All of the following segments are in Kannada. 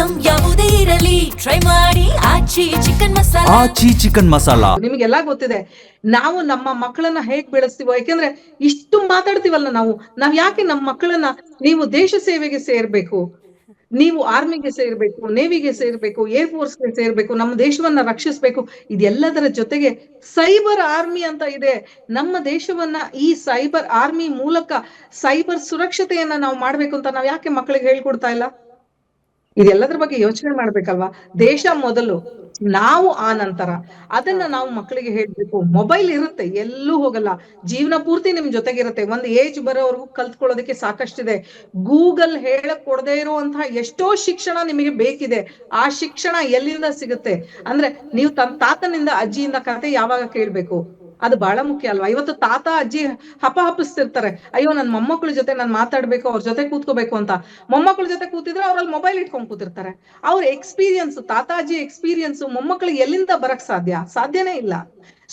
ಐಟಂ ಯಾವುದೇ ಇರಲಿ ಟ್ರೈ ಮಾಡಿ ಆಚಿ ಚಿಕನ್ ಮಸಾಲಾ. ಆಚಿ ಚಿಕನ್ ಮಸಾಲಾ ನಿಮಗೆಲ್ಲ ಗೊತ್ತಿದೆ ನಾವು ನಮ್ಮ ಮಕ್ಕಳನ್ನ ಹೇಗ್ ಬೆಳೆಸ್ತೀವೋ. ಯಾಕೆಂದ್ರೆ ಇಷ್ಟು ಮಾತಾಡ್ತೀವಲ್ಲ ನಾವ್ ಯಾಕೆ ನಮ್ಮ ಮಕ್ಕಳನ್ನ ನೀವು ದೇಶ ಸೇವೆಗೆ ಸೇರ್ಬೇಕು, ನೀವು ಆರ್ಮಿಗೆ ಸೇರ್ಬೇಕು, ನೇವಿಗೆ ಸೇರ್ಬೇಕು, ಏರ್ ಫೋರ್ಸ್ಗೆ ಸೇರ್ಬೇಕು, ನಮ್ಮ ದೇಶವನ್ನ ರಕ್ಷಿಸ್ಬೇಕು, ಇದೆಲ್ಲದರ ಜೊತೆಗೆ ಸೈಬರ್ ಆರ್ಮಿ ಅಂತ ಇದೆ. ನಮ್ಮ ದೇಶವನ್ನ ಈ ಸೈಬರ್ ಆರ್ಮಿ ಮೂಲಕ ಸೈಬರ್ ಸುರಕ್ಷತೆಯನ್ನ ನಾವು ಮಾಡ್ಬೇಕು ಅಂತ ನಾವ್ ಯಾಕೆ ಮಕ್ಕಳಿಗೆ ಹೇಳ್ಕೊಡ್ತಾ ಇಲ್ಲ? ಇದೆಲ್ಲದ್ರ ಬಗ್ಗೆ ಯೋಚನೆ ಮಾಡ್ಬೇಕಲ್ವಾ? ದೇಶ ಮೊದಲು, ನಾವು ಆ ನಂತರ. ಅದನ್ನ ನಾವು ಮಕ್ಕಳಿಗೆ ಹೇಳ್ಬೇಕು. ಮೊಬೈಲ್ ಇರುತ್ತೆ, ಎಲ್ಲೂ ಹೋಗಲ್ಲ, ಜೀವನ ಪೂರ್ತಿ ನಿಮ್ ಜೊತೆಗಿರುತ್ತೆ. ಒಂದ್ ಏಜ್ ಬರೋವರೆಗೂ ಕಲ್ತ್ಕೊಳ್ಳೋದಕ್ಕೆ ಸಾಕಷ್ಟಿದೆ. ಗೂಗಲ್ ಹೇಳಕ್ ಕೊಡದೇ ಇರುವಂತಹ ಎಷ್ಟೋ ಶಿಕ್ಷಣ ನಿಮಗೆ ಬೇಕಿದೆ. ಆ ಶಿಕ್ಷಣ ಎಲ್ಲಿಂದ ಸಿಗುತ್ತೆ ಅಂದ್ರೆ, ನೀವು ತಾತನಿಂದ ಅಜ್ಜಿಯಿಂದ ಕತೆ ಯಾವಾಗ ಕೇಳ್ಬೇಕು, ಅದು ಬಹಳ ಮುಖ್ಯ ಅಲ್ವಾ? ಇವತ್ತು ತಾತ ಅಜ್ಜಿ ಹಪ್ಪಿಸ್ತಿರ್ತಾರೆ, ಅಯ್ಯೋ ನನ್ ಮೊಮ್ಮಕ್ಕಳ ಜೊತೆ ನಾನ್ ಮಾತಾಡ್ಬೇಕು, ಅವ್ರ ಜೊತೆ ಕೂತ್ಕೋಬೇಕು ಅಂತ. ಮೊಮ್ಮಕ್ಕಳ ಜೊತೆ ಕೂತಿದ್ರೆ ಅವ್ರಲ್ಲಿ ಮೊಬೈಲ್ ಇಟ್ಕೊಂಡ್ ಕೂತಿರ್ತಾರೆ. ಅವ್ರ ಎಕ್ಸ್ಪೀರಿಯನ್ಸ್, ತಾತ ಅಜ್ಜಿ ಎಕ್ಸ್ಪೀರಿಯನ್ಸ್ ಮೊಮ್ಮಕ್ಕಳಿಗೆ ಎಲ್ಲಿಂದ ಬರಕ್ ಸಾಧ್ಯನೇ ಇಲ್ಲ.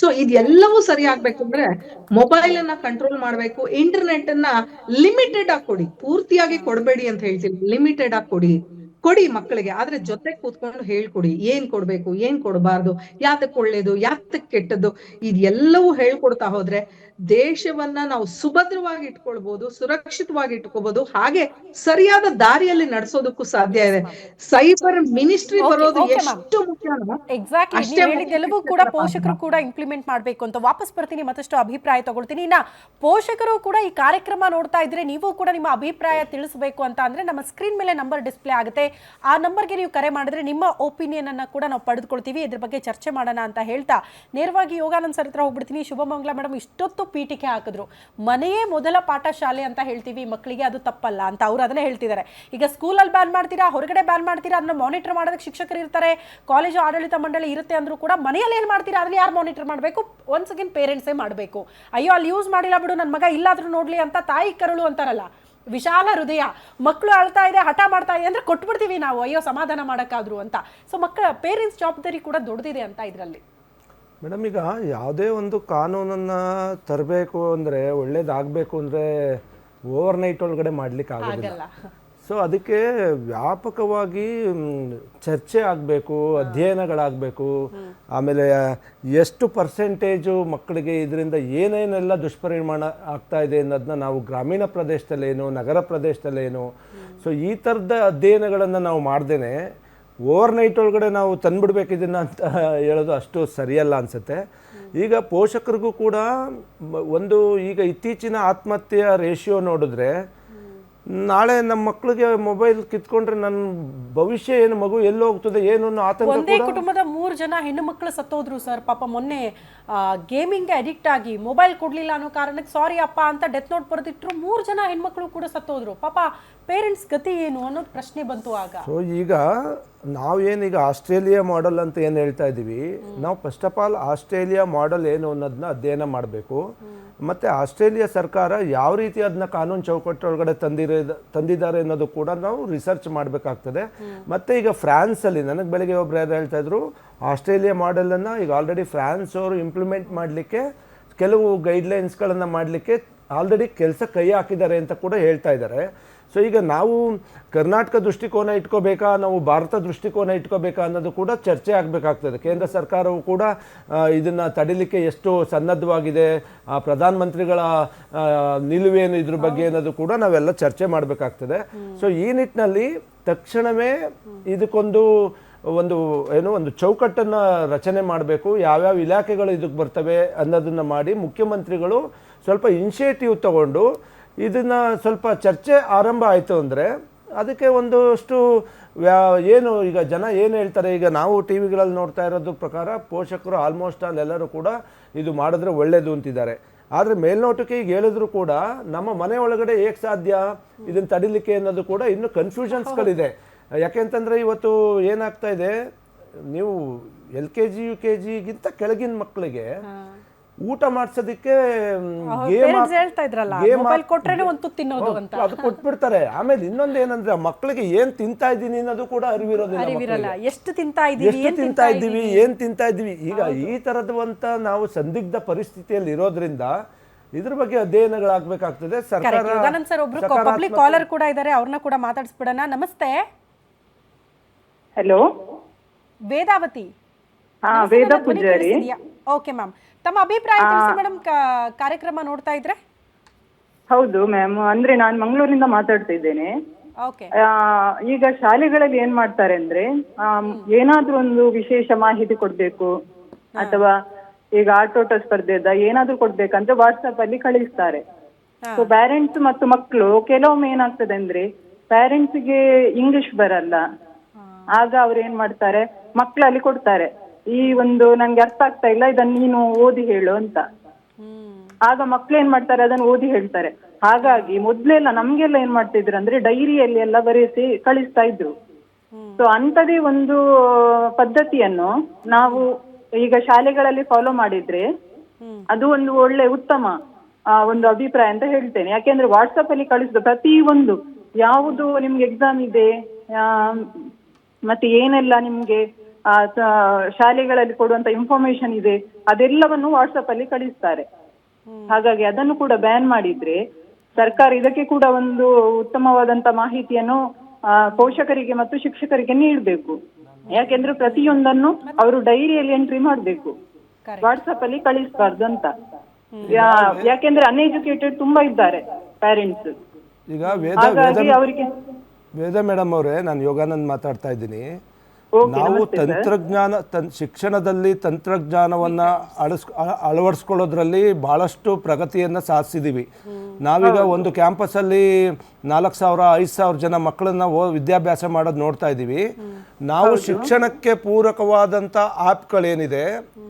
ಸೊ ಇದೆಲ್ಲವೂ ಸರಿ ಆಗ್ಬೇಕಂದ್ರೆ ಮೊಬೈಲ್ ಅನ್ನ ಕಂಟ್ರೋಲ್ ಮಾಡ್ಬೇಕು. ಇಂಟರ್ನೆಟ್ ಅನ್ನ ಲಿಮಿಟೆಡ್ ಆಗಿ ಕೊಡಿ, ಪೂರ್ತಿಯಾಗಿ ಕೊಡ್ಬೇಡಿ ಅಂತ ಹೇಳ್ತೀನಿ. ಲಿಮಿಟೆಡ್ ಆಗಿ ಕೊಡಿ ಮಕ್ಕಳಿಗೆ, ಆದ್ರೆ ಜೊತೆ ಕೂತ್ಕೊಂಡು ಹೇಳ್ಕೊಡಿ. ಏನ್ ಕೊಡ್ಬೇಕು, ಏನ್ ಕೊಡಬಾರ್ದು, ಯಾತಕ್ ಒಳ್ಳೇದು, ಯಾತಕ್ ಕೆಟ್ಟದ್ದು, ಇದೆಲ್ಲವೂ ಹೇಳ್ಕೊಡ್ತಾ ಹೋದ್ರೆ ದೇಶವನ್ನ ನಾವು ಸುಭದ್ರವಾಗಿ ಇಟ್ಕೊಳ್ಬಹುದು, ಸುರಕ್ಷಿತವಾಗಿ ಇಟ್ಕೋಬಹುದು. ಹಾಗೆ ಸರಿಯಾದ ದಾರಿಯಲ್ಲಿ ನಡೆಸೋದಕ್ಕೂ ಸಾಧ್ಯ ಇದೆ. ಸೈಬರ್ ಮಿನಿಸ್ಟ್ರಿ ಬರೋದು ಎಷ್ಟು ಮುಖ್ಯನೋ ಎಕ್ಸಾಕ್ಟ್ಲಿ ನೀವು ಹೇಳಿದ್ದೆಲ್ಲವೂ ಕೂಡ ಪೋಷಕರು ಕೂಡ ಇಂಪ್ಲಿಮೆಂಟ್ ಮಾಡಬೇಕು ಅಂತ. ವಾಪಸ್ ಬರ್ತೀನಿ, ಮತ್ತಷ್ಟು ಅಭಿಪ್ರಾಯ ತಗೊಳ್ತೀನಿ. ಇನ್ನ ಪೋಷಕರು ಕೂಡ ಈ ಕಾರ್ಯಕ್ರಮ ನೋಡ್ತಾ ಇದ್ರೆ ನೀವು ಕೂಡ ನಿಮ್ಮ ಅಭಿಪ್ರಾಯ ತಿಳಿಸಬೇಕು ಅಂತ ಅಂದ್ರೆ ನಮ್ಮ ಸ್ಕ್ರೀನ್ ಮೇಲೆ ನಂಬರ್ ಡಿಸ್ಪ್ಲೇ ಆಗುತ್ತೆ. ಆ ನಂಬರ್ಗೆ ನೀವು ಕರೆ ಮಾಡಿದ್ರೆ ನಿಮ್ಮ ಒಪಿನಿಯನ್ ಅನ್ನ ಕೂಡ ನಾವು ಪಡೆದುಕೊಳ್ತೀವಿ. ಇದ್ರ ಬಗ್ಗೆ ಚರ್ಚೆ ಮಾಡೋಣ ಅಂತ ಹೇಳ್ತಾ ನೇರವಾಗಿ ಯೋಗಾನಂದ್ ಸರ್ ಹತ್ರ ಹೋಗ್ಬಿಡ್ತೀನಿ. ಶುಭಮಂಗಳ ಮೇಡಮ್ ಇಷ್ಟೊತ್ತು ಪೀಠಿಕೆ ಹಾಕಿದ್ರು, ಮನೆಯೇ ಮೊದಲ ಪಾಠ ಶಾಲೆ ಅಂತ ಹೇಳ್ತೀವಿ ಮಕ್ಕಳಿಗೆ, ಅದು ತಪ್ಪಲ್ಲ ಅಂತ ಅವ್ರು ಅದನ್ನೇ ಹೇಳ್ತಿದ್ದಾರೆ. ಈಗ ಸ್ಕೂಲಲ್ಲಿ ಬ್ಯಾನ್ ಮಾಡ್ತೀರಾ, ಹೊರಗಡೆ ಬ್ಯಾನ್ ಮಾಡ್ತೀರಾ, ಅದನ್ನ ಮಾನಿಟರ್ ಮಾಡೋದಕ್ಕೆ ಶಿಕ್ಷಕರು ಇರ್ತಾರೆ, ಕಾಲೇಜು ಆಡಳಿತ ಮಂಡಳಿ ಇರುತ್ತೆ ಅಂದ್ರೂ ಕೂಡ ಮನೆಯಲ್ಲಿ ಏನ್ ಮಾಡ್ತೀರಾ ಅದನ್ನ ಯಾರು ಮಾನಿಟರ್ ಮಾಡಬೇಕು? ಒನ್ಸ್ ಅಗೇನ್ ಪೇರೆಂಟ್ಸೇ ಮಾಡಬೇಕು. ಅಯ್ಯೋ ಅಲ್ಲಿ ಯೂಸ್ ಮಾಡಿಲ್ಲ ಬಿಡು, ನನ್ನ ಮಗ ಇಲ್ಲಾದ್ರೂ ನೋಡ್ಲಿ ಅಂತ ತಾಯಿ ಕರುಳು ಅಂತಾರಲ್ಲ, ವಿಶಾಲ ಹೃದಯ. ಮಕ್ಕಳು ಅಳ್ತಾ ಇದೆ, ಹಠ ಮಾಡ್ತಾ ಇದೆ ಅಂದ್ರೆ ಕೊಟ್ಬಿಡ್ತೀವಿ ನಾವು, ಅಯ್ಯೋ ಸಮಾಧಾನ ಮಾಡೋಕ್ಕಾದ್ರು ಅಂತ. ಸೊ ಮಕ್ಕಳ ಪೇರೆಂಟ್ಸ್ ಜವಾಬ್ದಾರಿ ಕೂಡ ದೊಡ್ಡದಿದೆ ಅಂತ ಇದರಲ್ಲಿ. ಮೇಡಮ್, ಈಗ ಯಾವುದೇ ಒಂದು ಕಾನೂನನ್ನು ತರಬೇಕು ಅಂದರೆ, ಒಳ್ಳೇದಾಗಬೇಕು ಅಂದರೆ ಓವರ್ನೈಟ್ ಒಳಗಡೆ ಮಾಡಲಿಕ್ಕೆ ಆಗೋದಿಲ್ಲ. ಸೊ ಅದಕ್ಕೆ ವ್ಯಾಪಕವಾಗಿ ಚರ್ಚೆ ಆಗಬೇಕು, ಅಧ್ಯಯನಗಳಾಗಬೇಕು. ಆಮೇಲೆ ಎಷ್ಟು ಪರ್ಸೆಂಟೇಜು ಮಕ್ಕಳಿಗೆ ಇದರಿಂದ ಏನೇನೆಲ್ಲ ದುಷ್ಪರಿಣಾಮ ಆಗ್ತಾ ಇದೆ ಅನ್ನೋದನ್ನ ನಾವು ಗ್ರಾಮೀಣ ಪ್ರದೇಶದಲ್ಲೇನು, ನಗರ ಪ್ರದೇಶದಲ್ಲೇನು, ಸೊ ಈ ಥರದ ಅಧ್ಯಯನಗಳನ್ನು ನಾವು ಮಾಡ್ದೇನೆ ಓವರ್ನೈಟ್ ಒಳಗಡೆ ನಾವು ತಂದುಬಿಡ್ಬೇಕು ಇದನ್ನು ಅಂತ ಹೇಳೋದು ಅಷ್ಟು ಸರಿಯಲ್ಲ ಅನಿಸುತ್ತೆ. ಈಗ ಪೋಷಕರಿಗೂ ಕೂಡ ಒಂದು, ಈಗ ಇತ್ತೀಚಿನ ಆತ್ಮಹತ್ಯೆಯ ರೇಷಿಯೋ ನೋಡಿದ್ರೆ, ನಾಳೆ ನಮ್ಮ ಮಕ್ಕಳಿಗೆ ಮೊಬೈಲ್ ಕಿತ್ಕೊಂಡ್ರೆ ನನ್ನ ಭವಿಷ್ಯ ಏನು, ಮಗು ಎಲ್ಲಿ ಹೋಗ್ತದೆ ಏನು ಅನ್ನೋ ಆತಂಕ. ಒಂದೇ ಕುಟುಂಬದ 3 ಜನ ಹೆಣ್ಣು ಮಕ್ಕಳು ಸತ್ತೋದ್ರು ಸರ್. ಪಾಪ ಮೊನ್ನೆ ಗೇಮಿಂಗ್ಗೆ ಅಡಿಕ್ಟ್ ಆಗಿ ಮೊಬೈಲ್ ಕೊಡ್ಲಿಲ್ಲ ಅನ್ನೋ ಕಾರಣಕ್ಕೆ ಸಾರಿ ಅಪ್ಪ ಅಂತ ಡೆತ್ ನೋಟ್ ಬರೆದಿಟ್ರು. 3 ಜನ ಹೆಣ್ಮಕ್ಳು ಕೂಡ ಸತ್ತೋದ್ರು. ಪಾಪ ಪೇರೆಂಟ್ಸ್ ಗತಿ ಏನು ಅನ್ನೋದು ಪ್ರಶ್ನೆ ಬಂತು ಆಗ. ಸೊ ಈಗ ನಾವೇನೀಗ ಆಸ್ಟ್ರೇಲಿಯಾ ಮಾಡೆಲ್ ಅಂತ ಏನು ಹೇಳ್ತಾ ಇದ್ದೀವಿ, ನಾವು first of all Australia model ಏನು ಅನ್ನೋದನ್ನ ಅಧ್ಯಯನ ಮಾಡಬೇಕು. ಮತ್ತು ಆಸ್ಟ್ರೇಲಿಯಾ ಸರ್ಕಾರ ಯಾವ ರೀತಿ ಅದನ್ನ ಕಾನೂನು ಚೌಕಟ್ಟೊಳಗಡೆ ತಂದಿದ್ದಾರೆ ಅನ್ನೋದು ಕೂಡ ನಾವು ರಿಸರ್ಚ್ ಮಾಡಬೇಕಾಗ್ತದೆ. ಮತ್ತು ಈಗ ಫ್ರಾನ್ಸಲ್ಲಿ ನನಗೆ ಬೆಳಗ್ಗೆ ಒಬ್ರು ಯಾರು ಹೇಳ್ತಾ ಇದ್ರು, ಆಸ್ಟ್ರೇಲಿಯಾ ಮಾಡೆಲನ್ನು ಈಗ ಆಲ್ರೆಡಿ ಫ್ರಾನ್ಸ್ ಅವರು ಇಂಪ್ಲಿಮೆಂಟ್ ಮಾಡಲಿಕ್ಕೆ ಕೆಲವು ಗೈಡ್ಲೈನ್ಸ್ಗಳನ್ನು ಮಾಡಲಿಕ್ಕೆ ಆಲ್ರೆಡಿ ಕೆಲಸ ಕೈ ಹಾಕಿದ್ದಾರೆ ಅಂತ ಕೂಡ ಹೇಳ್ತಾ ಇದ್ದಾರೆ. ಸೊ ಈಗ ನಾವು ಕರ್ನಾಟಕ ದೃಷ್ಟಿಕೋನ ಇಟ್ಕೋಬೇಕಾ, ನಾವು ಭಾರತ ದೃಷ್ಟಿಕೋನ ಇಟ್ಕೋಬೇಕಾ ಅನ್ನೋದು ಕೂಡ ಚರ್ಚೆ ಆಗಬೇಕಾಗ್ತದೆ. ಕೇಂದ್ರ ಸರ್ಕಾರವು ಕೂಡ ಇದನ್ನು ತಡಿಲಿಕ್ಕೆ ಎಷ್ಟು ಸನ್ನದ್ಧವಾಗಿದೆ, ಪ್ರಧಾನಮಂತ್ರಿಗಳ ನಿಲುವೇನು ಇದ್ರ ಬಗ್ಗೆ ಅನ್ನೋದು ಕೂಡ ನಾವೆಲ್ಲ ಚರ್ಚೆ ಮಾಡಬೇಕಾಗ್ತದೆ. ಸೊ ಈ ನಿಟ್ಟಿನಲ್ಲಿ ತಕ್ಷಣವೇ ಇದಕ್ಕೊಂದು ಒಂದು ಚೌಕಟ್ಟನ್ನು ರಚನೆ ಮಾಡಬೇಕು. ಯಾವ್ಯಾವ ಇಲಾಖೆಗಳು ಇದಕ್ಕೆ ಬರ್ತವೆ ಅನ್ನೋದನ್ನು ಮಾಡಿ ಮುಖ್ಯಮಂತ್ರಿಗಳು ಸ್ವಲ್ಪ ಇನಿಷಿಯೇಟಿವ್ ತಗೊಂಡು ಇದನ್ನು ಸ್ವಲ್ಪ ಚರ್ಚೆ ಆರಂಭ ಆಯಿತು ಅಂದರೆ ಅದಕ್ಕೆ ಒಂದಷ್ಟು ಏನು ಈಗ ಜನ ಏನು ಹೇಳ್ತಾರೆ, ಈಗ ನಾವು ಟಿ ವಿಗಳಲ್ಲಿ ನೋಡ್ತಾ ಇರೋದು ಪ್ರಕಾರ ಪೋಷಕರು ಆಲ್ಮೋಸ್ಟ್ ಎಲ್ಲರೂ ಕೂಡ ಇದು ಮಾಡಿದ್ರೆ ಒಳ್ಳೆಯದು ಅಂತಿದ್ದಾರೆ. ಆದರೆ ಮೇಲ್ನೋಟಕ್ಕೆ ಈಗ ಹೇಳಿದ್ರು ಕೂಡ ನಮ್ಮ ಮನೆ ಒಳಗಡೆ ಹೇಗೆ ಸಾಧ್ಯ ಇದನ್ನು ತಡಿಲಿಕ್ಕೆ ಅನ್ನೋದು ಕೂಡ ಇನ್ನೂ ಕನ್ಫ್ಯೂಷನ್ಸ್ಗಳಿದೆ. ಯಾಕೆಂತಂದರೆ ಇವತ್ತು ಏನಾಗ್ತಾ ಇದೆ, ನೀವು LKG UKGಗಿಂತ ಕೆಳಗಿನ ಮಕ್ಕಳಿಗೆ ಊಟ ಮಾಡಿಸೋದಕ್ಕೆ ಅದು ಕೊಟ್ಬಿಡ್ತಾರೆ. ಆಮೇಲೆ ಇನ್ನೊಂದು ಏನಂದ್ರೆ, ಮಕ್ಕಳಿಗೆ ಏನ್ ತಿಂತಾ ಇದ್ದೀನಿ ಅನ್ನೋದು ಕೂಡ ಅರಿವಿರೋದಿಲ್ಲ. ಎಷ್ಟು ತಿಂತಾ ಇದ್ದೀವಿ, ಏನ್ ತಿಂತಾ ಇದ್ದೀವಿ. ಈಗ ಈ ತರದಂತ ನಾವು ಸಂದಿಗ್ಧ ಪರಿಸ್ಥಿತಿಯಲ್ಲಿ ಇರೋದ್ರಿಂದ ಇದ್ರ ಬಗ್ಗೆ ಅಧ್ಯಯನಗಳಾಗಬೇಕಾಗ್ತದೆ. ಸರ್ಕಾರ ಪಬ್ಲಿಕ್ ಕಾಲರ್ ಕೂಡ ಇದ್ದಾರೆ, ಅವ್ರನ್ನ ಕೂಡ ಮಾತಾಡಿಸ್ಬಿಡೋಣ. ನಮಸ್ತೆ. ಹಲೋ, ವೇದಾವತಿ ವೇದ ಪೂಜಾರಿ. ಓಕೆ ಮ್ಯಾಮ್, ತಮ್ಮ ಅಭಿಪ್ರಾಯ ತಿಳಿಸಿ ಮೇಡಮ್. ಕಾರ್ಯಕ್ರಮ ನೋಡ್ತಾ ಇದ್ರೆ. ಹೌದು ಮ್ಯಾಮ್, ಅಂದ್ರೆ ನಾನು ಮಂಗಳೂರಿಂದ ಮಾತಾಡ್ತಾ ಇದ್ದೇನೆ. ಓಕೆ. ಈಗ ಶಾಲೆಗಳಲ್ಲಿ ಏನ್ ಮಾಡ್ತಾರೆ ಅಂದ್ರೆ, ಏನಾದ್ರೂ ಒಂದು ವಿಶೇಷ ಮಾಹಿತಿ ಕೊಡ್ಬೇಕು ಅಥವಾ ಈಗ ಆಟೋಟ ಸ್ಪರ್ಧೆದ ಏನಾದ್ರೂ ಕೊಡ್ಬೇಕಂದ್ರೆ ವಾಟ್ಸಪ್ ಅಲ್ಲಿ ಕಳಿಸ್ತಾರೆ. ಸೊ ಪೇರೆಂಟ್ಸ್ ಮತ್ತು ಮಕ್ಕಳು ಕೆಲವೊಮ್ಮೆ ಏನಾಗ್ತದೆ ಅಂದ್ರೆ, ಪೇರೆಂಟ್ಸ್ಗೆ ಇಂಗ್ಲಿಷ್ ಬರಲ್ಲ. ಆಗ ಅವ್ರು ಏನ್ ಮಾಡ್ತಾರೆ, ಮಕ್ಕಳಲ್ಲಿ ಕೊಡ್ತಾರೆ, ಈ ಒಂದು ನಂಗೆ ಅರ್ಥ ಆಗ್ತಾ ಇಲ್ಲ, ಇದನ್ನ ನೀನು ಓದಿ ಹೇಳು ಅಂತ. ಆಗ ಮಕ್ಳು ಏನ್ ಮಾಡ್ತಾರೆ, ಅದನ್ನ ಓದಿ ಹೇಳ್ತಾರೆ. ಹಾಗಾಗಿ ಮೊದ್ಲೆಲ್ಲ ನಮ್ಗೆಲ್ಲ ಏನ್ ಮಾಡ್ತಿದ್ರು ಅಂದ್ರೆ, ಡೈರಿಯಲ್ಲಿ ಎಲ್ಲ ಬರೆಸಿ ಕಳಿಸ್ತಾ ಇದ್ರು. ಸೊ ಅಂತದೇ ಒಂದು ಪದ್ಧತಿಯನ್ನು ನಾವು ಈಗ ಶಾಲೆಗಳಲ್ಲಿ ಫಾಲೋ ಮಾಡಿದ್ರೆ ಅದು ಒಂದು ಒಳ್ಳೆ ಉತ್ತಮ ಒಂದು ಅಭಿಪ್ರಾಯ ಅಂತ ಹೇಳ್ತೇನೆ. ಯಾಕೆಂದ್ರೆ ವಾಟ್ಸಪ್ ಅಲ್ಲಿ ಕಳಿಸಿದ ಪ್ರತಿ ಒಂದು, ಯಾವುದು ನಿಮ್ಗೆ ಎಕ್ಸಾಮ್ ಇದೆ, ಮತ್ತೆ ಏನೆಲ್ಲ ನಿಮ್ಗೆ ಶಾಲೆಗಳಲ್ಲಿ ಕೊಡುವಂತ ಇನ್ಫಾರ್ಮೇಶನ್ ಇದೆ, ಅದೆಲ್ಲವನ್ನು ವಾಟ್ಸಪ್ ಅಲ್ಲಿ ಕಳಿಸ್ತಾರೆ. ಹಾಗಾಗಿ ಅದನ್ನು ಕೂಡ ಬ್ಯಾನ್ ಮಾಡಿದ್ರೆ ಸರ್ಕಾರ ಇದಕ್ಕೆ ಕೂಡ ಒಂದು ಉತ್ತಮವಾದಂತ ಮಾಹಿತಿಯನ್ನು ಪೋಷಕರಿಗೆ ಮತ್ತು ಶಿಕ್ಷಕರಿಗೆ ನೀಡಬೇಕು. ಯಾಕೆಂದ್ರೆ ಪ್ರತಿಯೊಂದನ್ನು ಅವರು ಡೈರಿಯಲ್ಲಿ ಎಂಟ್ರಿ ಮಾಡ್ಬೇಕು, ವಾಟ್ಸಪ್ ಅಲ್ಲಿ ಕಳಿಸಬಾರ್ದು ಅಂತ. ಯಾಕೆಂದ್ರೆ ಅನ್ಎಜುಕೇಟೆಡ್ ತುಂಬಾ ಇದ್ದಾರೆ ಪೇರೆಂಟ್ಸ್. ಈಗ ಹಾಗಾಗಿ ಅವರಿಗೆ ವೇದ ಮೇಡಮ್ ಅವರೇ, ನಾನು ಯೋಗಾನಂದ್ ಮಾತಾಡ್ತಾ ಇದ್ದೀನಿ. ನಾವು ತಂತ್ರಜ್ಞಾನ ಶಿಕ್ಷಣದಲ್ಲಿ ತಂತ್ರಜ್ಞಾನವನ್ನು ಅಳವಡಿಸ್ಕೊಳ್ಳೋದ್ರಲ್ಲಿ ಭಾಳಷ್ಟು ಪ್ರಗತಿಯನ್ನು ಸಾಧಿಸಿದ್ದೀವಿ. ನಾವೀಗ ಒಂದು ಕ್ಯಾಂಪಸ್ಸಲ್ಲಿ 4,000 5,000 ಜನ ಮಕ್ಕಳನ್ನ ವಿದ್ಯಾಭ್ಯಾಸ ಮಾಡೋದು ನೋಡ್ತಾ ಇದ್ದೀವಿ. ನಾವು ಶಿಕ್ಷಣಕ್ಕೆ ಪೂರಕವಾದಂಥ ಆ್ಯಪ್ಗಳೇನಿದೆ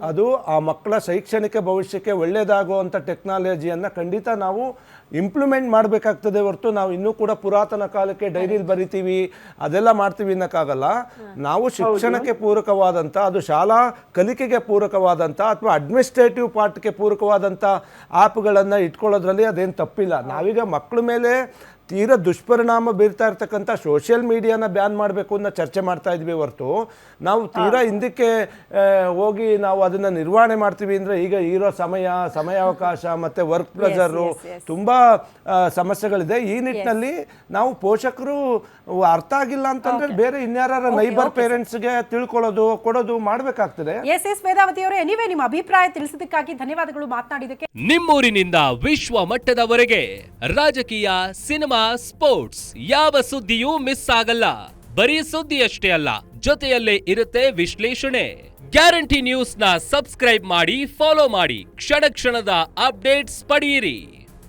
ಅದು ಆ ಮಕ್ಕಳ ಶೈಕ್ಷಣಿಕ ಭವಿಷ್ಯಕ್ಕೆ ಒಳ್ಳೆಯದಾಗುವಂಥ ಟೆಕ್ನಾಲಜಿಯನ್ನು ಖಂಡಿತ ನಾವು ಇಂಪ್ಲಿಮೆಂಟ್ ಮಾಡಬೇಕಾಗ್ತದೆ ಹೊರತು ನಾವು ಇನ್ನೂ ಕೂಡ ಪುರಾತನ ಕಾಲಕ್ಕೆ ಡೈರಿಲಿ ಬರಿತೀವಿ ಅದೆಲ್ಲ ಮಾಡ್ತೀವಿ ಅನ್ನೋಕ್ಕಾಗಲ್ಲ. ನಾವು ಶಿಕ್ಷಣಕ್ಕೆ ಪೂರಕವಾದಂಥ, ಅದು ಶಾಲಾ ಕಲಿಕೆಗೆ ಪೂರಕವಾದಂಥ ಅಥವಾ ಅಡ್ಮಿನಿಸ್ಟ್ರೇಟಿವ್ ಪಾರ್ಟ್ಗೆ ಪೂರಕವಾದಂಥ ಆ್ಯಪ್ಗಳನ್ನು ಇಟ್ಕೊಳ್ಳೋದ್ರಲ್ಲಿ ಅದೇನು ತಪ್ಪಿಲ್ಲ. ನಾವೀಗ ಮಕ್ಕಳ ಮೇಲೆ ತೀರಾ ದುಷ್ಪರಿಣಾಮ ಬೀರ್ತಾ ಇರ್ತಕ್ಕಂಥ ಸೋಷಿಯಲ್ ಮೀಡಿಯಾನ ಬ್ಯಾನ್ ಮಾಡಬೇಕು ಅನ್ನೋ ಚರ್ಚೆ ಮಾಡ್ತಾ ಇದ್ವಿ ಹೊರತು ನಾವು ತೀರಾ ಹಿಂದಕ್ಕೆ ಹೋಗಿ ನಾವು ಅದನ್ನು ನಿರ್ವಹಣೆ ಮಾಡ್ತೀವಿ ಅಂದರೆ ಈಗ ಇರೋ ಸಮಯಾವಕಾಶ ಮತ್ತು ವರ್ಕ್ ಪ್ರೆಷರು ತುಂಬ ಸಮಸ್ಯೆಗಳಿದೆ. ಈ ನಿಟ್ಟಿನಲ್ಲಿ ನಾವು ಪೋಷಕರು ಅರ್ಥ ಆಗಿಲ್ಲ ಅಂತಂದ್ರೆ ಬೇರೆ ಇನ್ಯಾರ ನೈಬರ್ ಪೇರೆಂಟ್ಸ್ಗೆ ತಿಳ್ಕೊಳ್ಳೋದು ಕೊಡೋದು ಮಾಡಬೇಕಾಗ್ತದೆ. ವೇದಾವತಿ ಅವರೇ, ಎನಿವೇ ನಿಮ್ಮ ಅಭಿಪ್ರಾಯ ತಿಳಿಸಿದ್ದಕ್ಕಾಗಿ ಧನ್ಯವಾದಗಳು. ಮಾತನಾಡಿದಕ್ಕೆ ನಿಮ್ಮೂರಿನಿಂದ ವಿಶ್ವ ಮಟ್ಟದವರೆಗೆ ರಾಜಕೀಯ, ಸಿನಿಮಾ, ಸ್ಪೋರ್ಟ್ಸ್ ಯಾವ ಸುದ್ದಿಯೂ ಮಿಸ್ ಆಗಲ್ಲ. ಬರೀ ಸುದ್ದಿಯಷ್ಟೇ ಅಲ್ಲ, ಜೊತೆಯಲ್ಲೇ ಇರುತ್ತೆ ವಿಶ್ಲೇಷಣೆ. ಗ್ಯಾರಂಟಿ ನ್ಯೂಸ್ ನ ಸಬ್ಸ್ಕ್ರೈಬ್ ಮಾಡಿ, ಫಾಲೋ ಮಾಡಿ, ಕ್ಷಣ ಕ್ಷಣದ ಅಪ್ಡೇಟ್ಸ್ ಪಡೆಯಿರಿ.